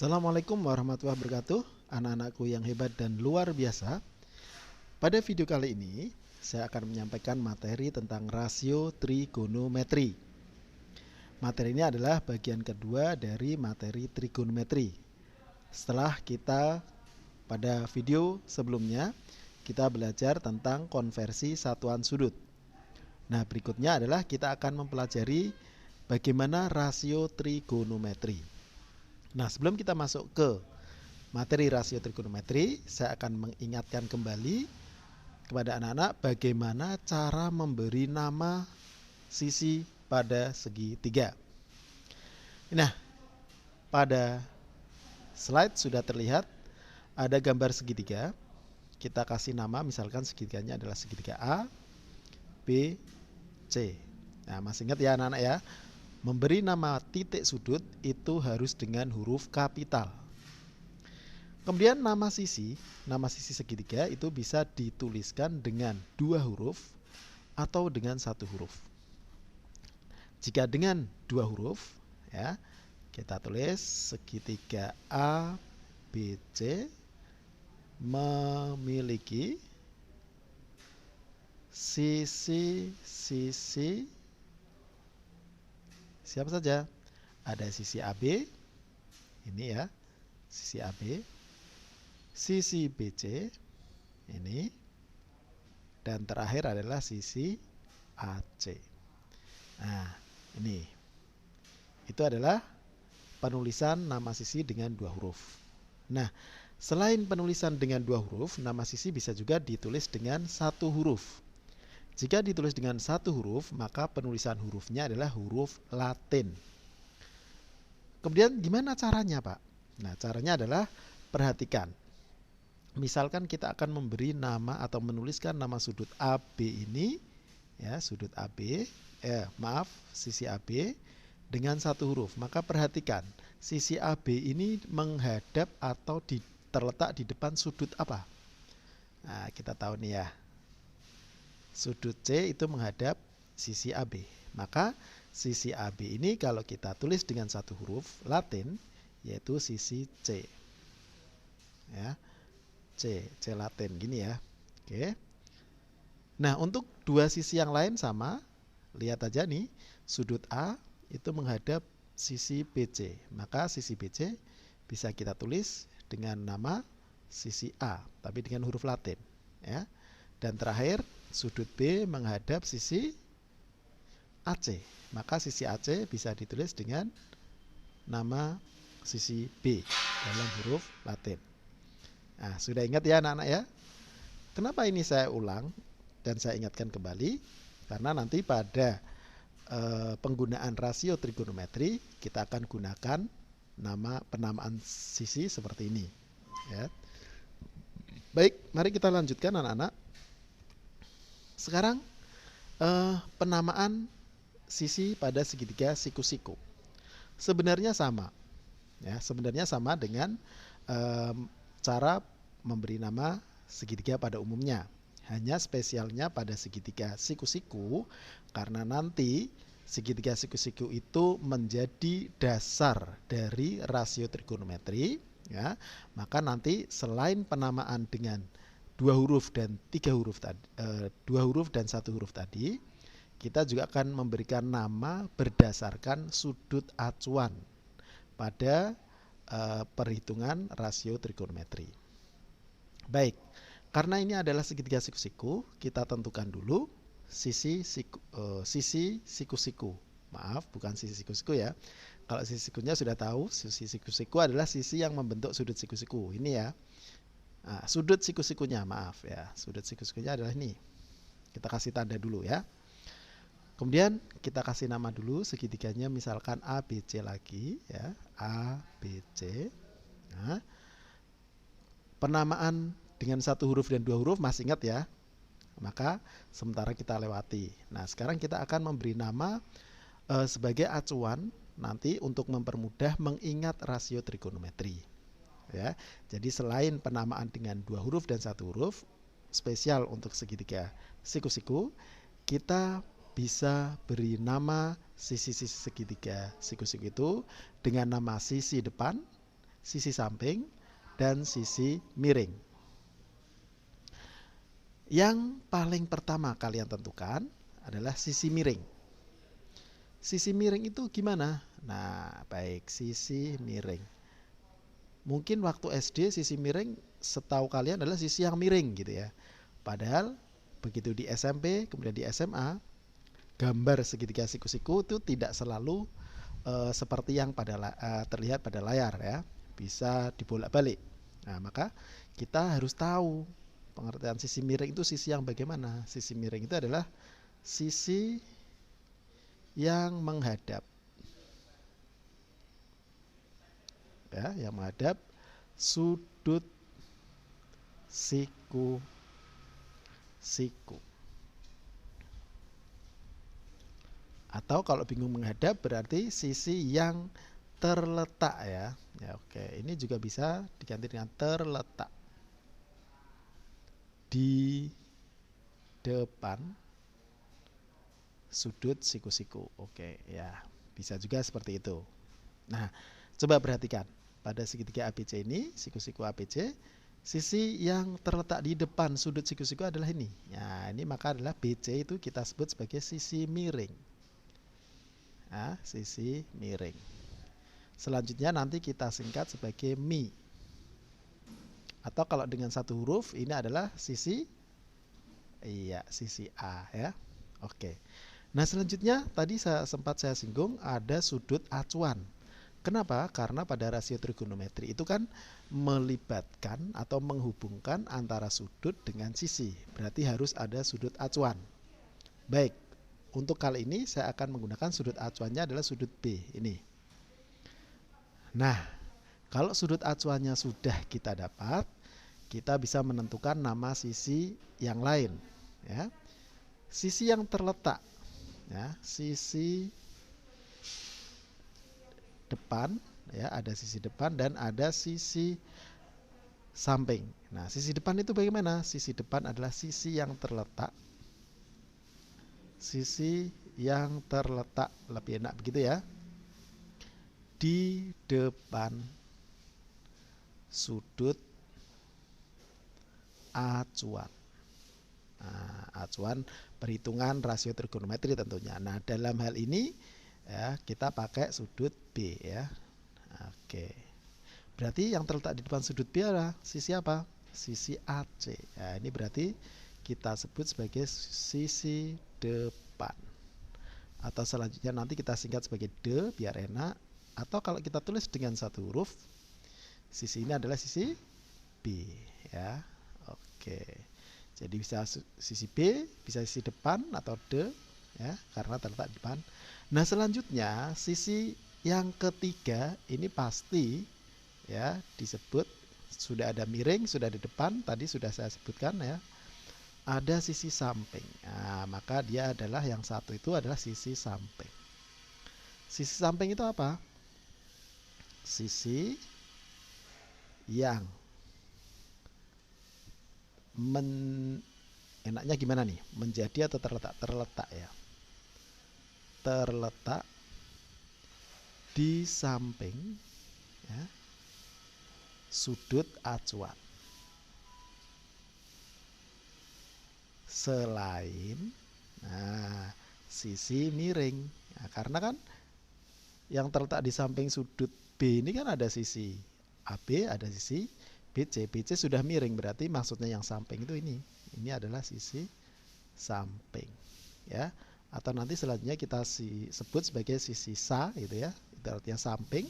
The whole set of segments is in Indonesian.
Assalamualaikum warahmatullahi wabarakatuh, anak-anakku yang hebat dan luar biasa. Pada video kali ini, saya akan menyampaikan materi tentang rasio trigonometri. Materi ini adalah bagian kedua dari materi trigonometri. Setelah kita pada video sebelumnya, kita belajar tentang konversi satuan sudut. Nah, berikutnya adalah kita akan mempelajari bagaimana rasio trigonometri. Nah, sebelum kita masuk ke materi rasio trigonometri, saya akan mengingatkan kembali kepada anak-anak bagaimana cara memberi nama sisi pada segitiga. Nah, pada slide sudah terlihat ada gambar segitiga. Kita kasih nama, misalkan segitiganya adalah segitiga A, B, C. Nah, masih ingat ya anak-anak ya? Memberi nama titik sudut itu harus dengan huruf kapital. Kemudian nama sisi segitiga itu bisa dituliskan dengan 2 huruf atau dengan 1 huruf. Jika dengan 2 huruf, ya, kita tulis segitiga ABC memiliki sisi-sisi siapa saja? Ada sisi AB, ini ya, sisi AB, sisi BC, ini, dan terakhir adalah sisi AC. Nah, ini. Itu adalah penulisan nama sisi dengan 2 huruf. Nah, selain penulisan dengan 2 huruf, nama sisi bisa juga ditulis dengan 1 huruf. Jika ditulis dengan 1 huruf, maka penulisan hurufnya adalah huruf Latin. Kemudian gimana caranya, Pak? Nah, caranya adalah perhatikan. Misalkan kita akan memberi nama atau menuliskan nama sudut AB ini, ya, sudut AB, sisi AB dengan 1 huruf. Maka perhatikan, sisi AB ini menghadap atau terletak di depan sudut apa? Nah, kita tahu nih ya. Sudut C itu menghadap sisi AB. Maka sisi AB ini kalau kita tulis dengan 1 huruf Latin, yaitu sisi C. Ya, C Latin gini ya. Oke. Nah, untuk 2 sisi yang lain sama. Lihat aja nih, sudut A itu menghadap sisi BC. Maka sisi BC bisa kita tulis dengan nama sisi A, tapi dengan huruf Latin, ya. Dan terakhir, sudut B menghadap sisi AC. Maka sisi AC bisa ditulis dengan nama sisi B dalam huruf Latin. Nah, sudah ingat ya anak-anak ya? Kenapa ini saya ulang dan saya ingatkan kembali? Karena nanti pada penggunaan rasio trigonometri kita akan gunakan penamaan sisi seperti ini. Ya. Baik, mari kita lanjutkan anak-anak. Sekarang penamaan sisi pada segitiga siku-siku sebenarnya sama, ya, sebenarnya sama dengan cara memberi nama segitiga pada umumnya. Hanya spesialnya pada segitiga siku-siku karena nanti segitiga siku-siku itu menjadi dasar dari rasio trigonometri, ya. Maka nanti selain penamaan dengan 2 huruf dan 3 huruf tadi, 2 huruf dan 1 huruf tadi, kita juga akan memberikan nama berdasarkan sudut acuan pada perhitungan rasio trigonometri. Baik, karena ini adalah segitiga siku-siku, kita tentukan dulu sisi siku-siku. Maaf, bukan sisi siku-siku ya. Kalau sisi sikunya sudah tahu, sisi siku-siku adalah sisi yang membentuk sudut siku-siku. Ini ya. Nah, sudut siku-sikunya, maaf ya, sudut siku-sikunya adalah ini. Kita kasih tanda dulu ya. Kemudian kita kasih nama dulu segitiganya, misalkan ABC lagi ya, ABC. Nah, penamaan dengan 1 huruf dan 2 huruf masih ingat ya. Maka sementara kita lewati. Nah, sekarang kita akan memberi nama sebagai acuan nanti untuk mempermudah mengingat rasio trigonometri. Ya, jadi selain penamaan dengan 2 huruf dan 1 huruf, spesial untuk segitiga siku-siku, kita bisa beri nama sisi-sisi segitiga siku-siku itu dengan nama sisi depan sisi samping, dan sisi miring. Yang paling pertama kalian tentukan adalah sisi miring. Sisi miring itu gimana? Nah, baik, sisi miring. Mungkin waktu SD sisi miring setahu kalian adalah sisi yang miring gitu ya. Padahal begitu di SMP, kemudian di SMA, gambar segitiga siku-siku itu tidak selalu seperti yang terlihat pada layar ya. Bisa dibolak-balik. Nah, maka kita harus tahu pengertian sisi miring itu sisi yang bagaimana. Sisi miring itu adalah sisi yang menghadap, ya, yang menghadap sudut siku-siku. Atau kalau bingung menghadap berarti sisi yang terletak ya. Ya, oke, ini juga bisa diganti dengan terletak di depan sudut siku-siku. Oke, ya. Bisa juga seperti itu. Nah, coba perhatikan. Pada segitiga ABC ini, siku-siku ABC, sisi yang terletak di depan sudut siku-siku adalah ini. Nah, ini maka adalah BC itu kita sebut sebagai sisi miring. Nah, sisi miring. Selanjutnya nanti kita singkat sebagai mi. Atau kalau dengan satu huruf, ini adalah sisi A ya. Oke. Nah, selanjutnya tadi sempat saya singgung ada sudut acuan. Kenapa? Karena pada rasio trigonometri itu kan melibatkan atau menghubungkan antara sudut dengan sisi. Berarti harus ada sudut acuan. Baik, untuk kali ini saya akan menggunakan sudut acuannya adalah sudut B ini. Nah, kalau sudut acuannya sudah kita dapat, kita bisa menentukan nama sisi yang lain. Ya. Sisi yang terletak, ya, sisi depan, ya, ada sisi depan dan ada sisi samping. Nah, sisi depan itu bagaimana? Sisi depan adalah sisi yang terletak. Sisi yang terletak, lebih enak begitu ya. Di depan sudut acuan. Nah, acuan perhitungan rasio trigonometri tentunya. Nah, dalam hal ini ya, kita pakai sudut B ya. Oke. Berarti yang terletak di depan sudut B adalah sisi apa? Sisi AC. Nah, ini berarti kita sebut sebagai sisi depan. Atau selanjutnya nanti kita singkat sebagai D biar enak. Atau kalau kita tulis dengan satu huruf, sisi ini adalah sisi B ya. Oke. Jadi bisa sisi B, bisa sisi depan atau D ya, karena terletak di depan. Nah, selanjutnya sisi yang ketiga ini pasti ya disebut sudah ada miring, sudah di depan, tadi sudah saya sebutkan ya. Ada sisi samping. Nah, maka dia adalah yang satu itu adalah sisi samping. Sisi samping itu apa? Sisi yang enaknya gimana nih? Menjadi atau terletak? Terletak ya. Terletak di samping ya, sudut acuan. Selain sisi miring. Nah, karena kan yang terletak di samping sudut B ini kan ada sisi AB, ada sisi BC. BC sudah miring, berarti maksudnya yang samping itu ini. Ini adalah sisi samping. Ya. Atau nanti selanjutnya kita sebut sebagai sisi SA gitu ya. Itu artinya samping.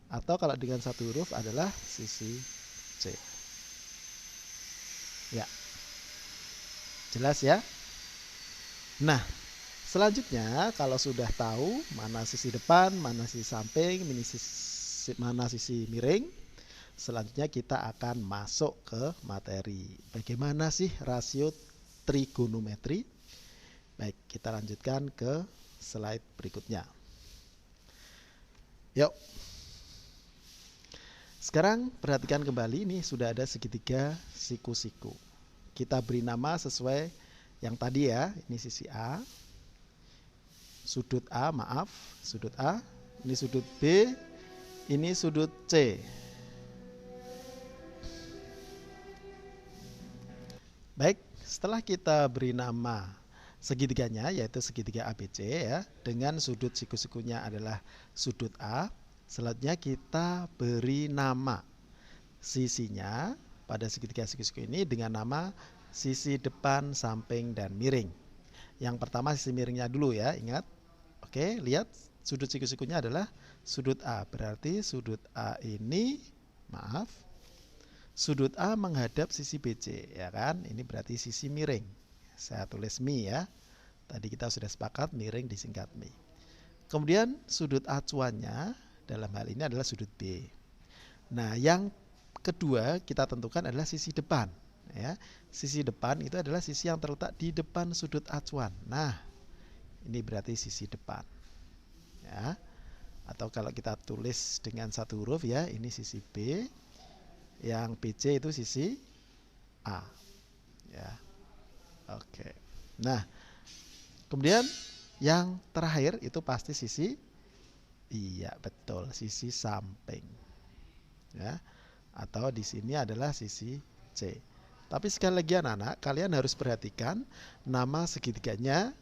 Atau kalau dengan satu huruf adalah sisi C. Ya. Jelas ya? Nah, selanjutnya kalau sudah tahu mana sisi depan, mana sisi samping, mana sisi miring, selanjutnya kita akan masuk ke materi. Bagaimana sih rasio trigonometri? Baik, kita lanjutkan ke slide berikutnya. Yuk. Sekarang perhatikan kembali, ini sudah ada segitiga siku-siku. Kita beri nama sesuai yang tadi ya. Ini sisi A. Sudut A, maaf, sudut A. Ini sudut B. Ini sudut C. Baik, setelah kita beri nama segitiganya, yaitu segitiga ABC ya, dengan sudut siku-sikunya adalah sudut A. Selanjutnya kita beri nama sisinya pada segitiga siku-siku ini dengan nama sisi depan, samping, dan miring. Yang pertama sisi miringnya dulu ya, ingat. Oke, lihat sudut siku-sikunya adalah sudut A. Berarti sudut A ini, maaf, sudut A menghadap sisi BC, ya kan? Ini berarti sisi miring. Saya tulis mi ya. Tadi kita sudah sepakat miring disingkat mi. Kemudian sudut acuannya dalam hal ini adalah sudut B. Nah, yang kedua kita tentukan adalah sisi depan, ya. Sisi depan itu adalah sisi yang terletak di depan sudut acuan. Nah, ini berarti sisi depan. Ya. Atau kalau kita tulis dengan satu huruf ya, ini sisi B. Yang BC itu sisi A. Ya. Oke. Nah, kemudian yang terakhir itu pasti sisi, iya betul, sisi samping. Ya. Atau di sini adalah sisi C. Tapi sekali lagi anak-anak, kalian harus perhatikan nama segitiganya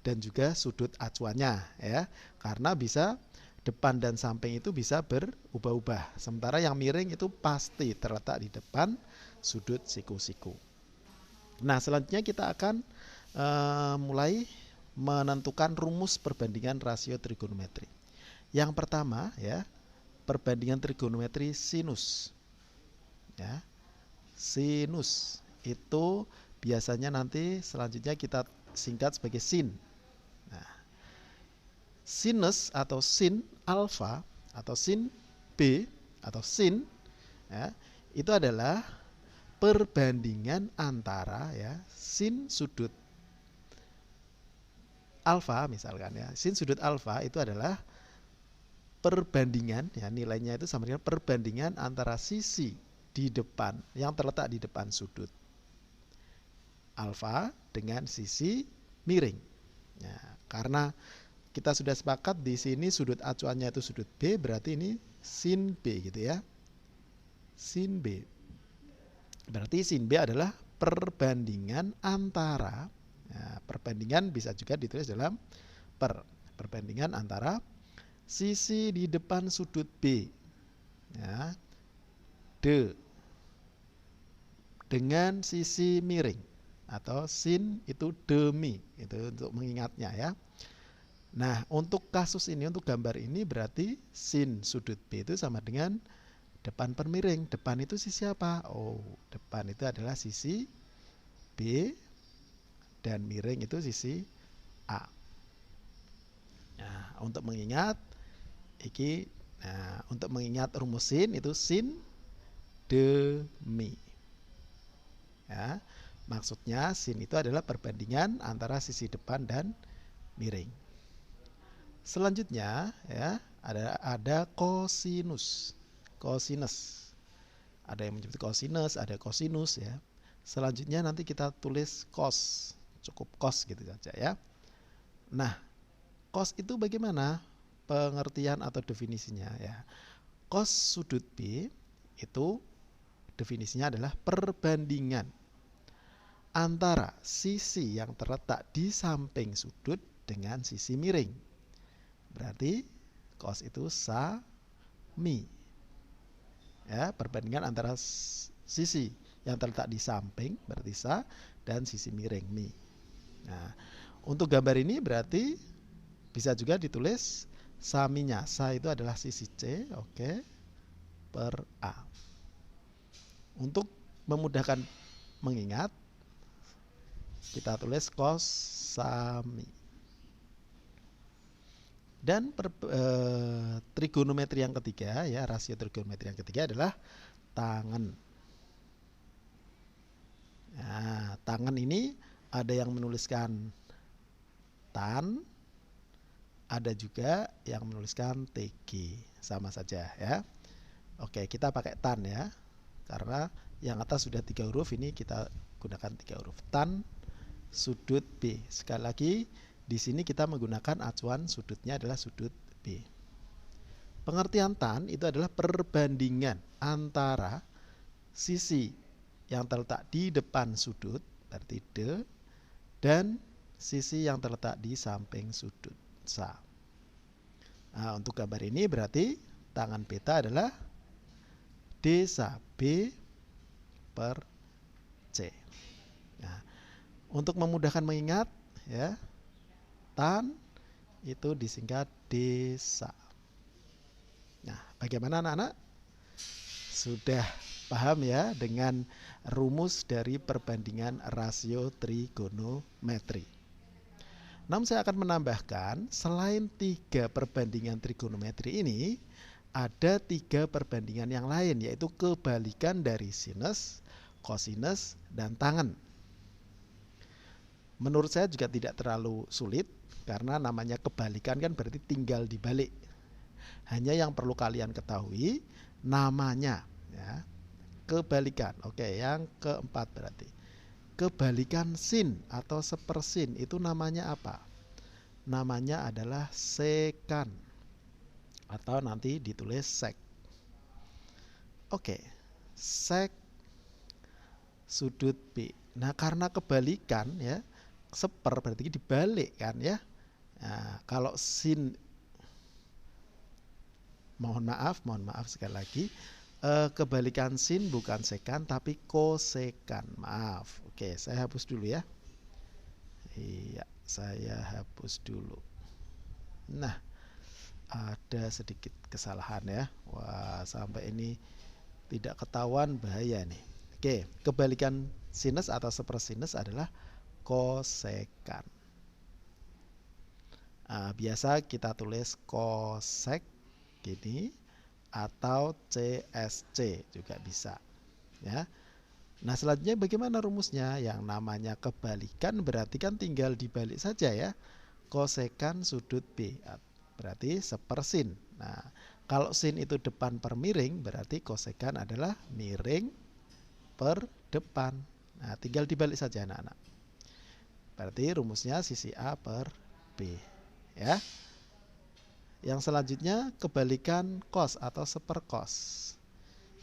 dan juga sudut acuannya ya. Karena bisa depan dan samping itu bisa berubah-ubah. Sementara yang miring itu pasti terletak di depan sudut siku-siku. Nah, selanjutnya kita akan mulai menentukan rumus perbandingan rasio trigonometri. Yang pertama ya, perbandingan trigonometri sinus. Ya. Sinus itu biasanya nanti selanjutnya kita singkat sebagai sin. Nah, sinus atau sin alfa atau sin B atau sin ya, itu adalah perbandingan antara ya sin sudut alfa misalkan ya. Sin sudut alfa itu adalah perbandingan ya, nilainya itu sama dengan perbandingan antara sisi di depan yang terletak di depan sudut alfa dengan sisi miring. Nah, karena kita sudah sepakat di sini sudut acuannya itu sudut B, berarti ini sin B gitu ya. Sin B. Berarti sin B adalah perbandingan antara, nah, perbandingan bisa juga ditulis dalam perbandingan antara sisi di depan sudut B ya, D dengan sisi miring atau sin itu demi, itu untuk mengingatnya ya. Nah, untuk kasus ini, untuk gambar ini berarti sin sudut B itu sama dengan depan per miring. Depan itu sisi apa? Oh, depan itu adalah sisi B dan miring itu sisi A. Nah, untuk mengingat untuk mengingat rumus sin itu sin demi. Ya, maksudnya sin itu adalah perbandingan antara sisi depan dan miring. Selanjutnya ya ada kosinus. Kosinus. Ada yang menyebut kosinus, ada kosinus ya. Selanjutnya nanti kita tulis cos. Cukup cos gitu saja ya. Nah, cos itu bagaimana pengertian atau definisinya ya? Cos sudut B itu definisinya adalah perbandingan antara sisi yang terletak di samping sudut dengan sisi miring. Berarti cos itu sami. Ya, perbandingan antara sisi yang terletak di samping berarti sa dan sisi miring mi. Nah, untuk gambar ini berarti bisa juga ditulis saminya. Sa itu adalah sisi C, oke, per A. Untuk memudahkan mengingat, kita tulis cos sami. Dan trigonometri yang ketiga ya, rasio trigonometri yang ketiga adalah tangen. Nah, tangen ini ada yang menuliskan tan, ada juga yang menuliskan TG, sama saja ya. Oke, kita pakai tan ya, karena yang atas sudah 3 huruf, ini kita gunakan 3 huruf. Tan sudut B. Sekali lagi, di sini kita menggunakan acuan sudutnya adalah sudut B. Pengertian tan itu adalah perbandingan antara sisi yang terletak di depan sudut berarti D, dan sisi yang terletak di samping sudut SA. Nah, untuk gambar ini berarti tangan beta adalah D/B per C. Nah, untuk memudahkan mengingat, ya, tan itu disingkat desa. Nah, bagaimana anak-anak? Sudah paham ya dengan rumus dari perbandingan rasio trigonometri. Namun saya akan menambahkan, selain 3 perbandingan trigonometri ini, ada 3 perbandingan yang lain, yaitu kebalikan dari sinus, kosinus, dan tangen. Menurut saya juga tidak terlalu sulit, karena namanya kebalikan kan berarti tinggal dibalik. Hanya yang perlu kalian ketahui namanya, ya. Kebalikan. Oke, yang keempat berarti kebalikan sin atau sepersin itu namanya apa? Namanya adalah sekan, atau nanti ditulis sek. Oke, sek sudut B. Nah, karena kebalikan, ya, seper berarti dibalik kan, ya. Nah, kalau sin, mohon maaf sekali lagi, kebalikan sin bukan sekan tapi kosekan. Maaf. Oke, saya hapus dulu ya. Iya, saya hapus dulu. Nah, ada sedikit kesalahan ya. Wah, sampai ini tidak ketahuan bahaya nih. Oke, kebalikan sinus atau sepersinus adalah kosekan. Nah, biasa kita tulis kosek gini, atau CSC juga bisa, ya. Nah, selanjutnya bagaimana rumusnya? Yang namanya kebalikan berarti kan tinggal dibalik saja, ya. Kosekan sudut B berarti sepersin. Nah, kalau sin itu depan per miring, berarti kosekan adalah miring per depan. Nah, tinggal dibalik saja anak-anak. Berarti rumusnya sisi A per B, ya. Yang selanjutnya kebalikan cos atau sepercos,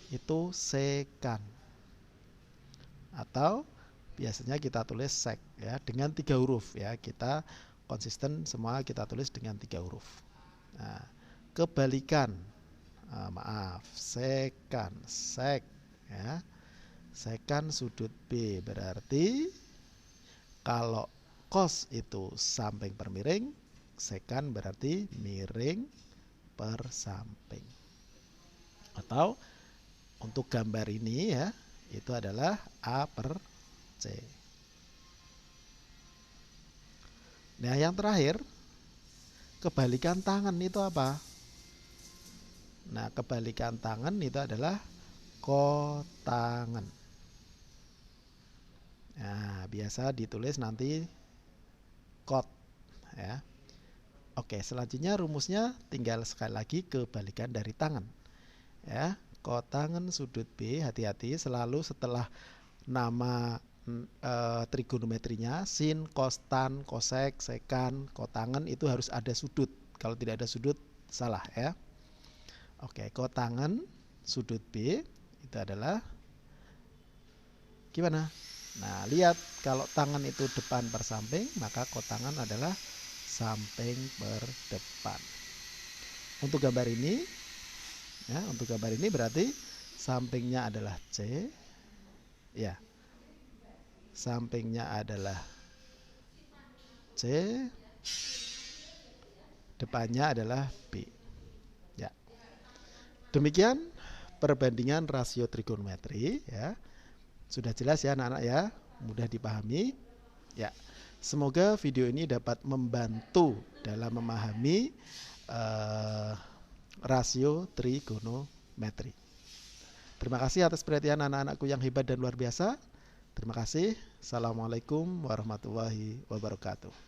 itu sekan, atau biasanya kita tulis sek, ya, dengan 3 huruf, ya. Kita konsisten semua kita tulis dengan 3 huruf. Nah, kebalikan, sekan, sek, ya. Sekan sudut B berarti kalau cos itu samping per miring, sekan berarti miring per samping. Atau untuk gambar ini, ya, itu adalah A per C. Nah, yang terakhir, kebalikan tangan itu apa? Nah, kebalikan tangan itu adalah kotangan. Nah, biasa ditulis nanti kot, ya. Oke, selanjutnya rumusnya tinggal sekali lagi kebalikan dari tangan, ya. Kotangan sudut B, hati-hati selalu setelah nama trigonometrinya, sin, kos, tan, kosek, sekan, kotangan itu harus ada sudut. Kalau tidak ada sudut salah, ya. Oke, kotangan sudut B itu adalah gimana? Nah, lihat kalau tangan itu depan per samping, maka kotangan adalah samping per depan. Untuk gambar ini, ya, untuk gambar ini berarti sampingnya adalah C, ya. Sampingnya adalah C, depannya adalah B, ya. Demikian perbandingan rasio trigonometri, ya. Sudah jelas ya anak-anak, ya, mudah dipahami, ya. Semoga video ini dapat membantu dalam memahami rasio trigonometri. Terima kasih atas perhatian anak-anakku yang hebat dan luar biasa. Terima kasih. Assalamualaikum warahmatullahi wabarakatuh.